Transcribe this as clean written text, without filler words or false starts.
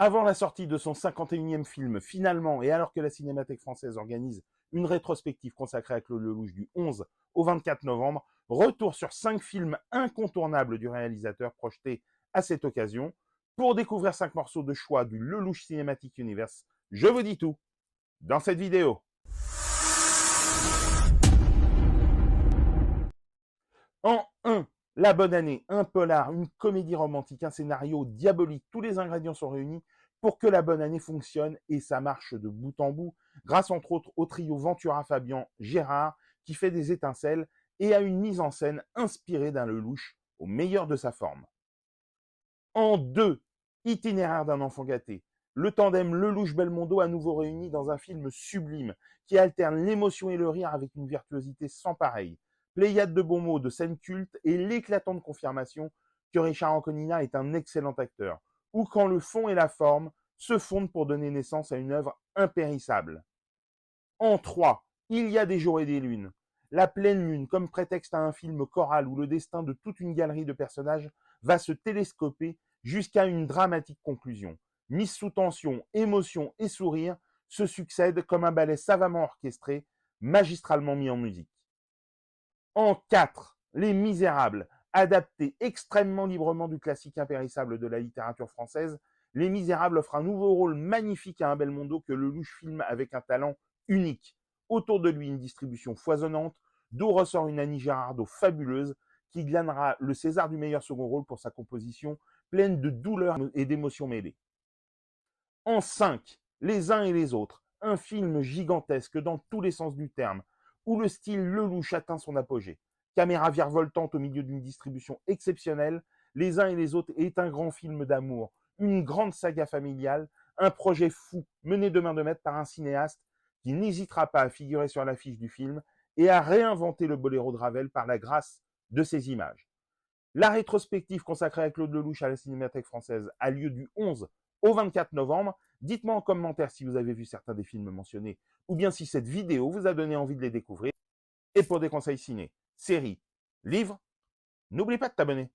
Avant la sortie de son 51e film, finalement, et alors que la Cinémathèque française organise une rétrospective consacrée à Claude Lelouch du 11 au 24 novembre, retour sur 5 films incontournables du réalisateur projetés à cette occasion. Pour découvrir 5 morceaux de choix du Lelouch Cinematic Universe, je vous dis tout dans cette vidéo. En 1, La Bonne Année, un polar, une comédie romantique, un scénario diabolique. Tous les ingrédients sont réunis pour que La Bonne Année fonctionne et ça marche de bout en bout, grâce entre autres au trio Ventura, Fabian, Gérard, qui fait des étincelles, et à une mise en scène inspirée d'un Lelouch au meilleur de sa forme. En 2, Itinéraire d'un enfant gâté. Le tandem Lelouch-Belmondo à nouveau réuni dans un film sublime qui alterne l'émotion et le rire avec une virtuosité sans pareille. Pléiade de bons mots, de scènes cultes et l'éclatante confirmation que Richard Anconina est un excellent acteur, ou quand le fond et la forme se fondent pour donner naissance à une œuvre impérissable. En 3, Il y a des jours et des lunes. La pleine lune comme prétexte à un film choral où le destin de toute une galerie de personnages va se télescoper jusqu'à une dramatique conclusion. Mise sous tension, émotion et sourire se succèdent comme un ballet savamment orchestré, magistralement mis en musique. En 4, Les Misérables, adapté extrêmement librement du classique impérissable de la littérature française, Les Misérables offre un nouveau rôle magnifique à un Belmondo que Lelouch filme avec un talent unique. Autour de lui, une distribution foisonnante, d'où ressort une Annie Girardot fabuleuse qui glanera le César du meilleur second rôle pour sa composition pleine de douleur et d'émotions mêlées. En 5, Les uns et les autres, un film gigantesque dans tous les sens du terme, où le style Lelouch atteint son apogée. Caméra virevoltante au milieu d'une distribution exceptionnelle, Les uns et les autres est un grand film d'amour, une grande saga familiale, un projet fou mené de main de maître par un cinéaste qui n'hésitera pas à figurer sur l'affiche du film et à réinventer le boléro de Ravel par la grâce de ses images. La rétrospective consacrée à Claude Lelouch à la Cinémathèque française a lieu du 11 au 24 novembre. Dites-moi en commentaire si vous avez vu certains des films mentionnés ou bien si cette vidéo vous a donné envie de les découvrir. Et pour des conseils ciné, séries, livres, n'oublie pas de t'abonner.